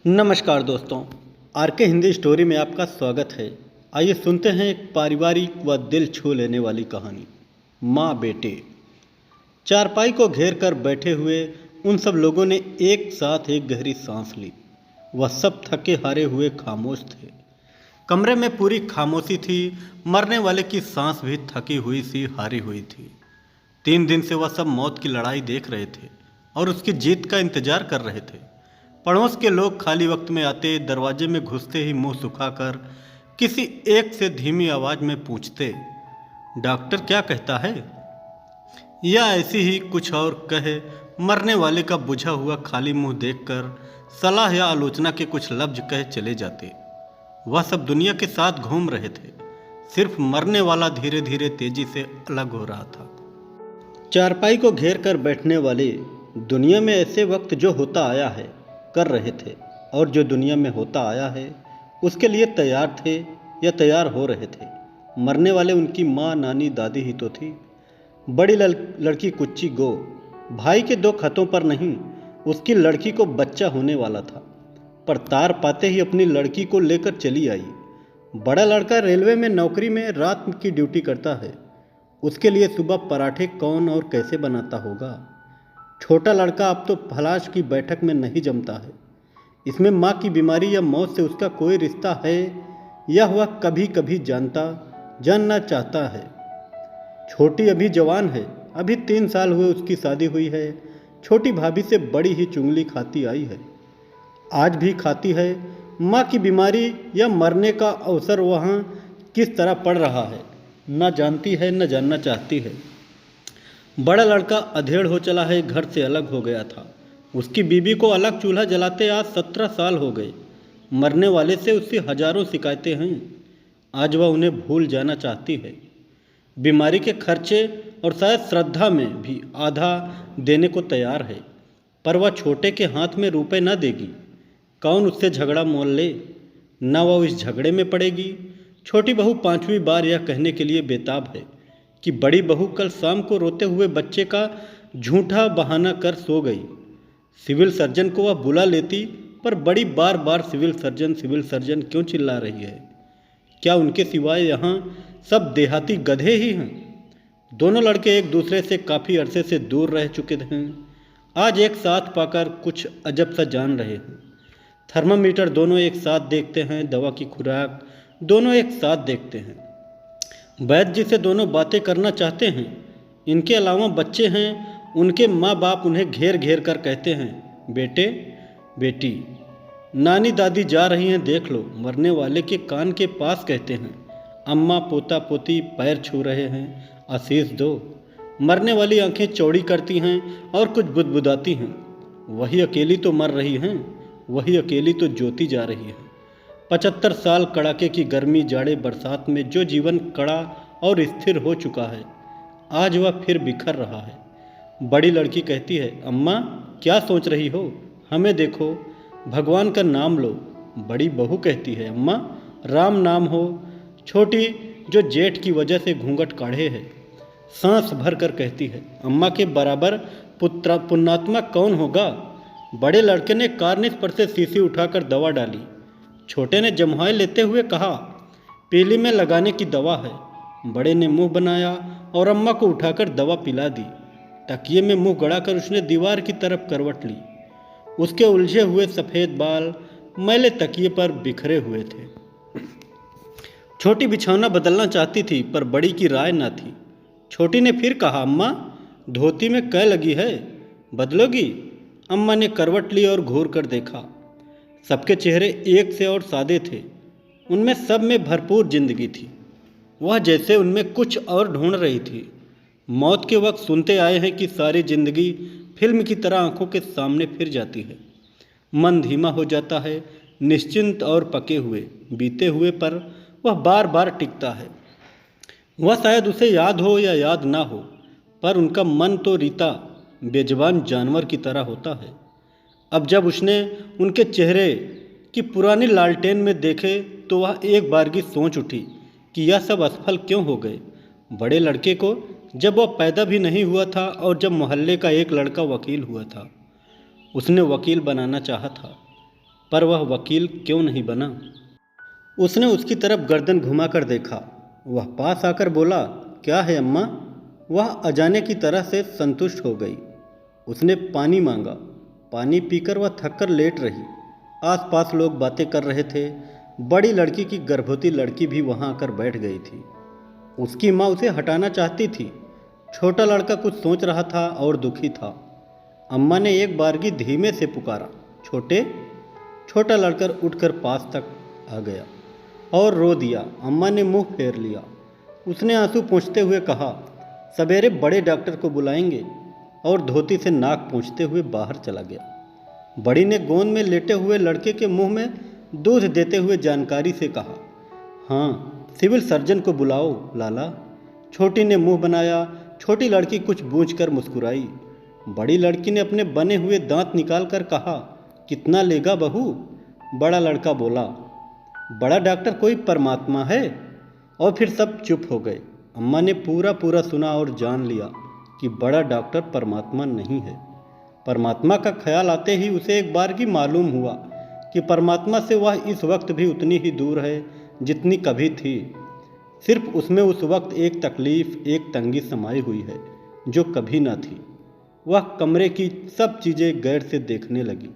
नमस्कार दोस्तों, आर के हिंदी स्टोरी में आपका स्वागत है। आइए सुनते हैं एक पारिवारिक व दिल छू लेने वाली कहानी। माँ बेटे। चारपाई को घेर कर बैठे हुए उन सब लोगों ने एक साथ एक गहरी सांस ली। वह सब थके हारे हुए खामोश थे। कमरे में पूरी खामोशी थी। मरने वाले की सांस भी थकी हुई सी हारी हुई थी। 3 दिन से वह सब मौत की लड़ाई देख रहे थे और उसकी जीत का इंतजार कर रहे थे। पड़ोस के लोग खाली वक्त में आते, दरवाजे में घुसते ही मुंह सुखाकर किसी एक से धीमी आवाज में पूछते, डॉक्टर क्या कहता है? या ऐसी ही कुछ और कहे मरने वाले का बुझा हुआ खाली मुंह देखकर सलाह या आलोचना के कुछ लफ्ज कहे चले जाते। वह सब दुनिया के साथ घूम रहे थे। सिर्फ मरने वाला धीरे धीरे तेजी से अलग हो रहा था। चारपाई को घेर कर बैठने वाले दुनिया में ऐसे वक्त जो होता आया है कर रहे थे, और जो दुनिया में होता आया है उसके लिए तैयार थे या तैयार हो रहे थे। मरने वाले उनकी माँ, नानी, दादी ही तो थी। बड़ी लड़की कुच्ची गो भाई के 2 खतों पर नहीं, उसकी लड़की को बच्चा होने वाला था, पर तार पाते ही अपनी लड़की को लेकर चली आई। बड़ा लड़का रेलवे में नौकरी में रात की ड्यूटी करता है। उसके लिए सुबह पराठे कौन और कैसे बनाता होगा। छोटा लड़का अब तो फलाश की बैठक में नहीं जमता है। इसमें माँ की बीमारी या मौत से उसका कोई रिश्ता है या वह कभी कभी जानना चाहता है। छोटी अभी जवान है, अभी 3 साल हुए उसकी शादी हुई है। छोटी भाभी से बड़ी ही चुंगली खाती आई है, आज भी खाती है। माँ की बीमारी या मरने का अवसर वहाँ किस तरह पड़ रहा है न जानती है, न जानना चाहती है। बड़ा लड़का अधेड़ हो चला है, घर से अलग हो गया था। उसकी बीबी को अलग चूल्हा जलाते आज 17 साल हो गए। मरने वाले से उससे हजारों शिकायतें हैं। आज वह उन्हें भूल जाना चाहती है। बीमारी के खर्चे और शायद श्रद्धा में भी आधा देने को तैयार है, पर वह छोटे के हाथ में रुपए न देगी। कौन उससे झगड़ा मोल ले, न वह इस झगड़े में पड़ेगी। छोटी बहू 5वीं बार यह कहने के लिए बेताब है कि बड़ी बहू कल शाम को रोते हुए बच्चे का झूठा बहाना कर सो गई। सिविल सर्जन को वह बुला लेती, पर बड़ी बार बार सिविल सर्जन क्यों चिल्ला रही है? क्या उनके सिवाय यहाँ सब देहाती गधे ही हैं? दोनों लड़के एक दूसरे से काफ़ी अरसे से दूर रह चुके हैं। आज एक साथ पाकर कुछ अजब सा जान रहे हैं। थर्मामीटर दोनों एक साथ देखते हैं, दवा की खुराक दोनों एक साथ देखते हैं। वैद्य जी से दोनों बातें करना चाहते हैं। इनके अलावा बच्चे हैं, उनके माँ बाप उन्हें घेर घेर कर कहते हैं, बेटे बेटी। नानी दादी जा रही हैं, देख लो। मरने वाले के कान के पास कहते हैं। अम्मा पोता पोती पैर छू रहे हैं, आशीष दो। मरने वाली आंखें चौड़ी करती हैं और कुछ बुदबुदाती हैं। वही अकेली तो मर रही हैं, वही अकेली तो जोती जा रही है। 75 साल कड़ाके की गर्मी, जाड़े, बरसात में जो जीवन कड़ा और स्थिर हो चुका है, आज वह फिर बिखर रहा है। बड़ी लड़की कहती है, अम्मा क्या सोच रही हो? हमें देखो, भगवान का नाम लो। बड़ी बहू कहती है, अम्मा राम नाम हो। छोटी, जो जेठ की वजह से घूंघट काढ़े है, सांस भर कर कहती है, अम्मा के बराबर पुण्यात्मा कौन होगा? बड़े लड़के ने कार्निस पर से शीशी उठाकर दवा डाली। छोटे ने जम्हाई लेते हुए कहा, पीली में लगाने की दवा है। बड़े ने मुंह बनाया और अम्मा को उठाकर दवा पिला दी। तकिए में मुंह गड़ाकर उसने दीवार की तरफ करवट ली। उसके उलझे हुए सफ़ेद बाल मैले तकिए पर बिखरे हुए थे। छोटी बिछौना बदलना चाहती थी, पर बड़ी की राय न थी। छोटी ने फिर कहा, अम्मा धोती में कै लगी है, बदलोगी? अम्मा ने करवट ली और घूर कर देखा। सबके चेहरे एक से और सादे थे। उनमें सब में भरपूर जिंदगी थी। वह जैसे उनमें कुछ और ढूंढ रही थी। मौत के वक्त सुनते आए हैं कि सारी जिंदगी फिल्म की तरह आंखों के सामने फिर जाती है। मन धीमा हो जाता है, निश्चिंत और पके हुए बीते हुए पर वह बार बार टिकता है। वह शायद उसे याद हो या याद ना हो, पर उनका मन तो रीता बेजबान जानवर की तरह होता है। अब जब उसने उनके चेहरे की पुरानी लालटेन में देखे तो वह एक बारगी सोच उठी कि यह सब असफल क्यों हो गए। बड़े लड़के को जब वह पैदा भी नहीं हुआ था और जब मोहल्ले का एक लड़का वकील हुआ था, उसने वकील बनाना चाहा था। पर वह वकील क्यों नहीं बना? उसने उसकी तरफ गर्दन घुमाकर देखा। वह पास आकर बोला, क्या है अम्मा? वह अजाने की तरह से संतुष्ट हो गई। उसने पानी मांगा। पानी पीकर वह थककर लेट रही। आसपास लोग बातें कर रहे थे। बड़ी लड़की की गर्भवती लड़की भी वहां आकर बैठ गई थी। उसकी माँ उसे हटाना चाहती थी। छोटा लड़का कुछ सोच रहा था और दुखी था। अम्मा ने एक बारगी धीमे से पुकारा, छोटे। छोटा लड़का उठकर पास तक आ गया और रो दिया। अम्मा ने मुंह फेर लिया। उसने आंसू पोंछते हुए कहा, सवेरे बड़े डॉक्टर को बुलाएंगे, और धोती से नाक पोंछते हुए बाहर चला गया। बड़ी ने गोंद में लेटे हुए लड़के के मुंह में दूध देते हुए जानकारी से कहा, हाँ, सिविल सर्जन को बुलाओ लाला। छोटी ने मुंह बनाया। छोटी लड़की कुछ बूझकर मुस्कुराई। बड़ी लड़की ने अपने बने हुए दांत निकालकर कहा, कितना लेगा बहू? बड़ा लड़का बोला, बड़ा डॉक्टर कोई परमात्मा है। और फिर सब चुप हो गए। अम्मा ने पूरा सुना और जान लिया कि बड़ा डॉक्टर परमात्मा नहीं है। परमात्मा का ख्याल आते ही उसे एक बार की मालूम हुआ कि परमात्मा से वह इस वक्त भी उतनी ही दूर है जितनी कभी थी। सिर्फ उसमें उस वक्त एक तकलीफ, एक तंगी समाई हुई है जो कभी ना थी। वह कमरे की सब चीज़ें गैर से देखने लगी।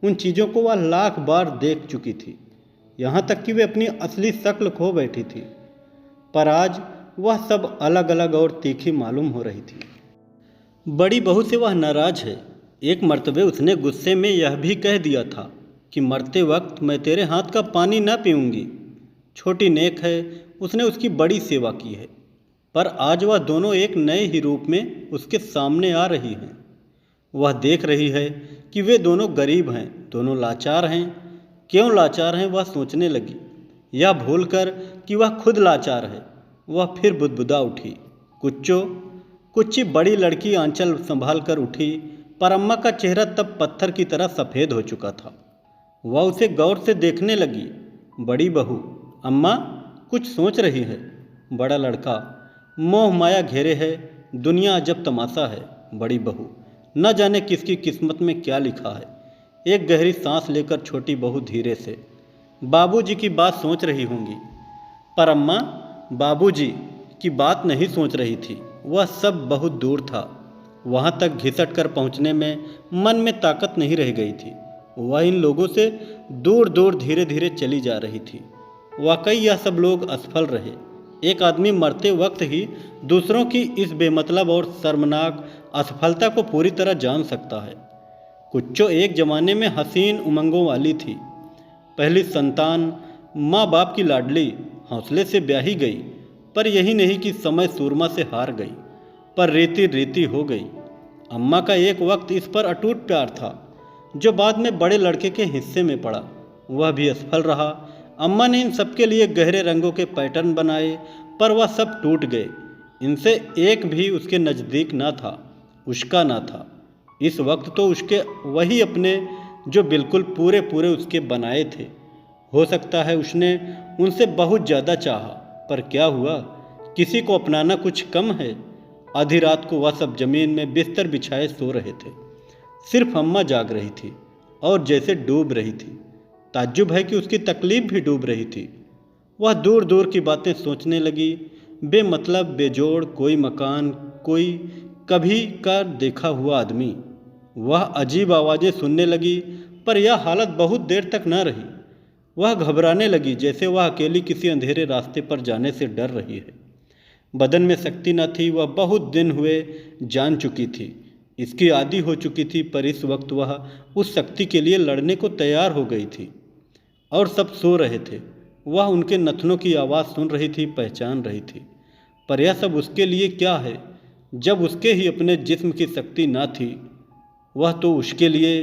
उन चीज़ों को वह लाख बार देख चुकी थी, यहाँ तक कि वे अपनी असली शक्ल खो बैठी थी। पर आज वह सब अलग अलग और तीखी मालूम हो रही थी। बड़ी बहू से वह नाराज है। एक मर्तबे उसने गुस्से में यह भी कह दिया था कि मरते वक्त मैं तेरे हाथ का पानी न पीऊँगी। छोटी नेक है, उसने उसकी बड़ी सेवा की है। पर आज वह दोनों एक नए ही रूप में उसके सामने आ रही हैं। वह देख रही है कि वे दोनों गरीब हैं, दोनों लाचार हैं। क्यों लाचार हैं वह सोचने लगी, यह भूलकर कि वह खुद लाचार है। वह फिर बुदबुदा उठी, कुच्चो। कुच्ची बड़ी लड़की आंचल संभाल कर उठी, पर अम्मा का चेहरा तब पत्थर की तरह सफ़ेद हो चुका था। वह उसे गौर से देखने लगी। बड़ी बहू, अम्मा कुछ सोच रही है। बड़ा लड़का, मोह माया घेरे है, दुनिया अजब तमाशा है। बड़ी बहू, न जाने किसकी किस्मत में क्या लिखा है। एक गहरी सांस लेकर छोटी बहू धीरे से, बाबूजी की बात सोच रही होंगी। पर अम्मा बाबूजी की बात नहीं सोच रही थी। वह सब बहुत दूर था। वहाँ तक घिसट कर पहुँचने में मन में ताकत नहीं रह गई थी। वह इन लोगों से दूर दूर धीरे धीरे चली जा रही थी। वाकई यह सब लोग असफल रहे। एक आदमी मरते वक्त ही दूसरों की इस बेमतलब और शर्मनाक असफलता को पूरी तरह जान सकता है। कुच्चो एक ज़माने में हसीन उमंगों वाली थी। पहली संतान, माँ बाप की लाडली, हौसले से ब्याही गई। पर यही नहीं कि समय सूरमा से हार गई, पर रीति रीति हो गई। अम्मा का एक वक्त इस पर अटूट प्यार था, जो बाद में बड़े लड़के के हिस्से में पड़ा। वह भी असफल रहा। अम्मा ने इन सबके लिए गहरे रंगों के पैटर्न बनाए, पर वह सब टूट गए। इनसे एक भी उसके नज़दीक ना था, उसका ना था। इस वक्त तो उसके वही अपने जो बिल्कुल पूरे पूरे उसके बनाए थे। हो सकता है उसने उनसे बहुत ज़्यादा चाहा, पर क्या हुआ? किसी को अपनाना कुछ कम है। आधी रात को वह सब जमीन में बिस्तर बिछाए सो रहे थे। सिर्फ अम्मा जाग रही थी और जैसे डूब रही थी। ताज्जुब है कि उसकी तकलीफ भी डूब रही थी। वह दूर दूर की बातें सोचने लगी, बेमतलब, बेजोड़, कोई मकान, कोई कभी का देखा हुआ आदमी। वह अजीब आवाज़ें सुनने लगी, पर यह हालत बहुत देर तक न रही। वह घबराने लगी, जैसे वह अकेली किसी अंधेरे रास्ते पर जाने से डर रही है। बदन में शक्ति न थी। वह बहुत दिन हुए जान चुकी थी, इसकी आदी हो चुकी थी, पर इस वक्त वह उस शक्ति के लिए लड़ने को तैयार हो गई थी। और सब सो रहे थे। वह उनके नथनों की आवाज़ सुन रही थी, पहचान रही थी। पर यह सब उसके लिए क्या है, जब उसके ही अपने जिस्म की शक्ति ना थी। वह तो उसके लिए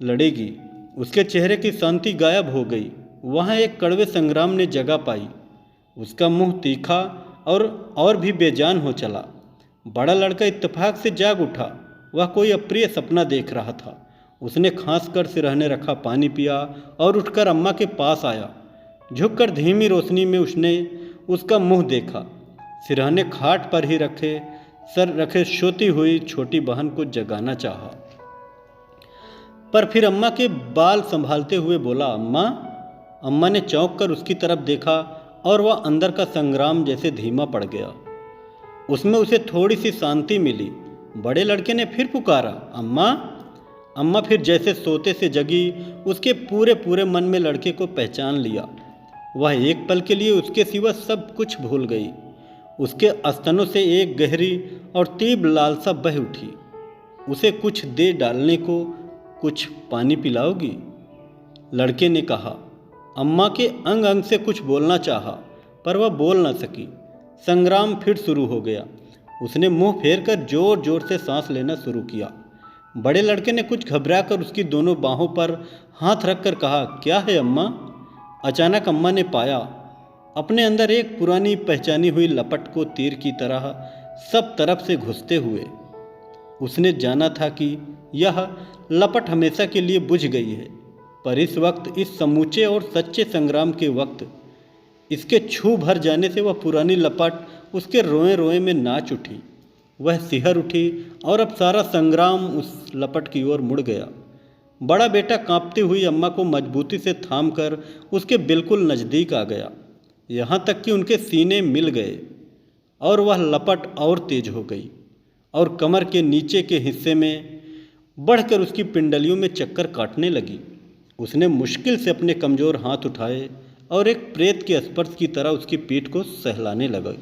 लड़ेगी। उसके चेहरे की शांति गायब हो गई। वहाँ एक कड़वे संग्राम ने जगह पाई। उसका मुंह तीखा और भी बेजान हो चला। बड़ा लड़का इत्तेफाक से जाग उठा। वह कोई अप्रिय सपना देख रहा था। उसने खांस कर सिरहने रखा पानी पिया और उठकर अम्मा के पास आया। झुककर धीमी रोशनी में उसने उसका मुंह देखा। सिरहने खाट पर ही सर रखे सोती हुई छोटी बहन को जगाना चाहा। पर फिर अम्मा के बाल संभालते हुए बोला, अम्मा। अम्मा ने चौंक कर उसकी तरफ देखा और वह अंदर का संग्राम जैसे धीमा पड़ गया। उसमें उसे थोड़ी सी शांति मिली। बड़े लड़के ने फिर पुकारा, अम्मा। अम्मा फिर जैसे सोते से जगी, उसके पूरे पूरे मन में लड़के को पहचान लिया। वह एक पल के लिए उसके सिवा सब कुछ भूल गई। उसके स्तनों से एक गहरी और तीव्र लालसा बह उठी। उसे कुछ दे डालने को, कुछ पानी पिलाओगी? लड़के ने कहा। अम्मा के अंग अंग से कुछ बोलना चाहा, पर वह बोल न सकी। संग्राम फिर शुरू हो गया। उसने मुंह फेर कर जोर जोर से सांस लेना शुरू किया। बड़े लड़के ने कुछ घबरा कर उसकी दोनों बाहों पर हाथ रखकर कहा, क्या है अम्मा? अचानक अम्मा ने पाया अपने अंदर एक पुरानी पहचानी हुई लपट को तीर की तरह सब तरफ से घुसते हुए। उसने जाना था कि यह लपट हमेशा के लिए बुझ गई है, पर इस वक्त, इस समूचे और सच्चे संग्राम के वक्त, इसके छू भर जाने से वह पुरानी लपट उसके रोए रोए में नाच उठी। वह सिहर उठी और अब सारा संग्राम उस लपट की ओर मुड़ गया। बड़ा बेटा कांपती हुई अम्मा को मजबूती से थाम कर उसके बिल्कुल नज़दीक आ गया, यहाँ तक कि उनके सीने मिल गए और वह लपट और तेज हो गई और कमर के नीचे के हिस्से में बढ़कर उसकी पिंडलियों में चक्कर काटने लगी। उसने मुश्किल से अपने कमज़ोर हाथ उठाए और एक प्रेत के स्पर्श की तरह उसकी पीठ को सहलाने लगा।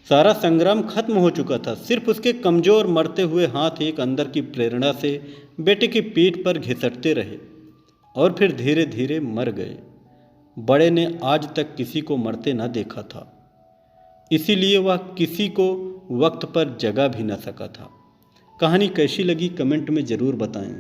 सारा संग्राम खत्म हो चुका था। सिर्फ उसके कमज़ोर मरते हुए हाथ एक अंदर की प्रेरणा से बेटे की पीठ पर घिसटते रहे और फिर धीरे धीरे मर गए। बड़े ने आज तक किसी को मरते न देखा था, इसीलिए वह किसी को वक्त पर जगा भी न सका था। कहानी कैसी लगी कमेंट में ज़रूर बताएं।